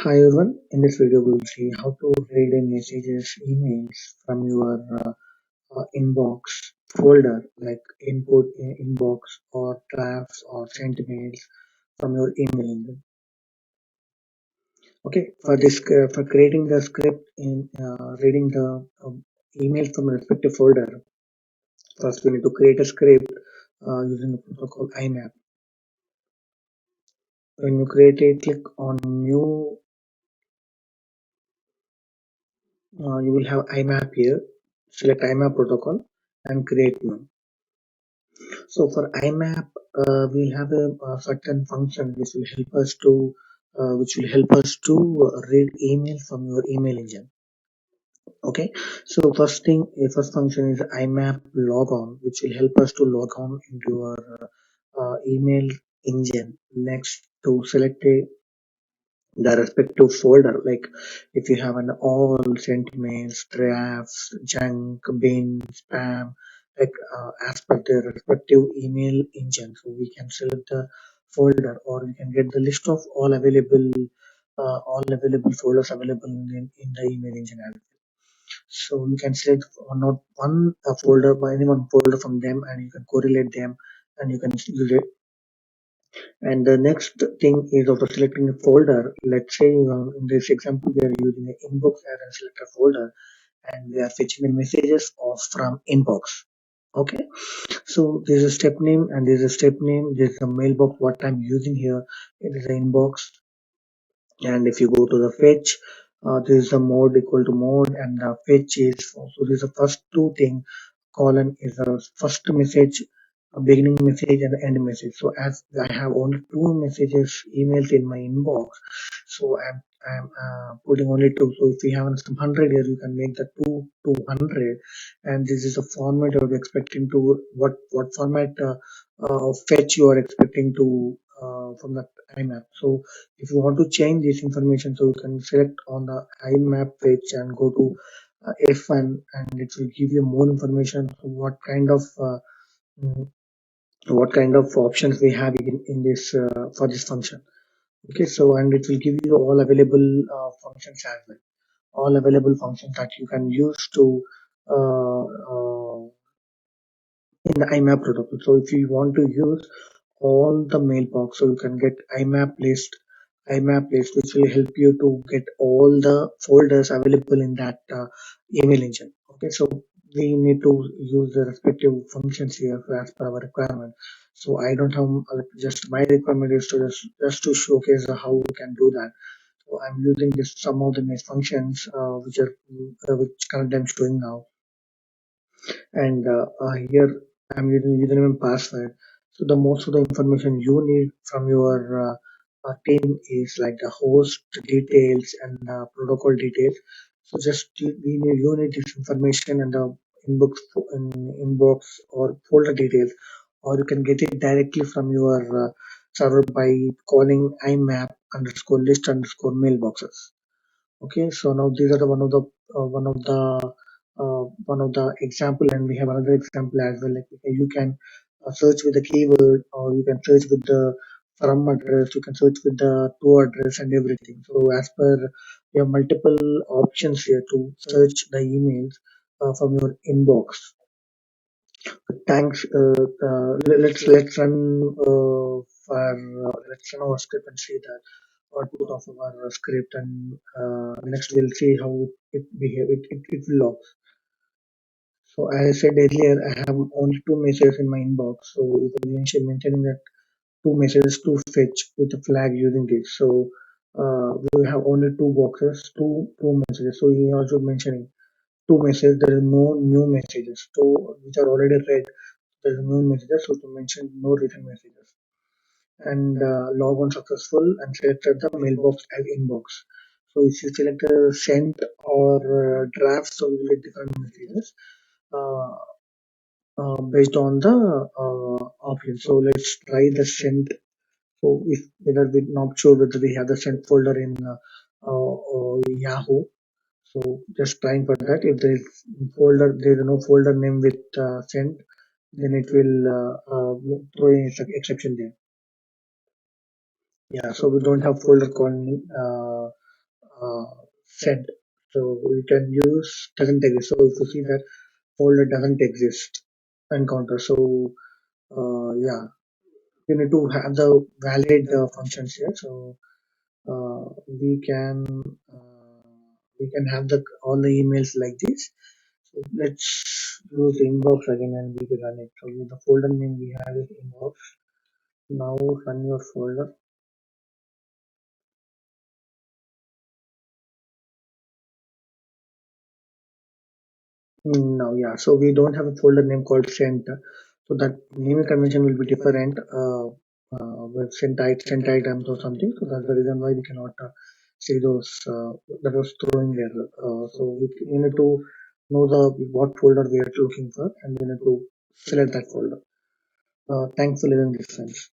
Hi everyone, in this video we will see how to read in messages, emails from your inbox folder like input inbox or drafts or sent mails from your email engine. Okay, for this for creating the script in reading the email from a respective folder, first we need to create a script using the protocol IMAP. When you create it, click on new. You will have IMAP here. Select IMAP protocol and create new. So for IMAP, we have a certain function which will help us to read email from your email engine. Okay, so first function is IMAP Logon, which will help us to log on into your email engine. Next, to select the respective folder, like if you have an all sent mails, drafts, junk, bin, spam, like as per the respective email engine, so we can select the folder or we can get the list of all available folders available in the email engine as well. So you can select not one folder by any one folder from them, and you can correlate them and you can use it. And the next thing is after selecting a folder, let's say in this example we are using an inbox as a selector folder and we are fetching the messages off from inbox. Okay, so there's a step name and there's a step name, there's a mailbox what I'm using here, it is an inbox. And if you go to the fetch, there is a mode equal to mode and the fetch is also there's the first two thing. Colon is the first message, a beginning message and the end message. So as I have only two messages, emails in my inbox, so I'm putting only two. So if we have some 100 here, you can make the two to 100, and this is a format you're expecting to what format of fetch you are expecting to from the IMAP. So if you want to change this information, so you can select on the IMAP fetch and go to F1, and it will give you more information on mm, what kind of options we have in this for this function. Okay, so and it will give you all available functions as well, all available functions that you can use to uh, uh, in the IMAP protocol. So if you want to use all the mailbox, so you can get IMAP list, which will help you to get all the folders available in that email engine. Okay, so we need to use the respective functions here as per our requirement. So I don't have just my requirement is to just to showcase how we can do that. So I'm using this some of the nice functions which currently I'm showing now, and here I'm using username and password. So the most of the information you need from your team is like the host details and protocol details. So you need this information and the inbox inbox or folder details, or you can get it directly from your server by calling IMAP underscore list underscore mailboxes. Okay, so now these are the one of the example, and we have another example as well. Like you can search with the keyword, or you can search with the from address, you can search with the to address and everything. So as per you have multiple options here to search the emails from your inbox. Thanks. Let's run let's run our script and see that output of our script, and next we'll see how it behave. It will log. So as I said earlier, I have only two messages in my inbox. So it was mentioning that two messages to fetch with a flag using this. So we have only two boxes, two messages. So he also mentioning two messages. There is no new messages. So which are already read. There is no messages. So to mention no written messages. And log on successful and selected the mailbox as inbox. So if you select sent or draft, so you will get different messages uh, based on the option. So let's try the sent. So if whether we're not sure whether we have the sent folder in Yahoo. So just trying for that. If there is no folder name with sent, then it will throw an exception there. Yeah, so we don't have folder called send. So we can use doesn't exist. So if you see that folder doesn't exist encounter, so yeah, we need to have the valid functions here. So uh, we can uh, we can have the all the emails like this. So let's use inbox again and we can run it. So the folder name we have is inbox. Now run your folder. No, yeah. So we don't have a folder name called sent. So that naming convention will be different with sent items or something. So that's the reason why we cannot see those that was throwing error. So we need to know the what folder we are looking for, and we need to select that folder. Thanks for listening this, friends.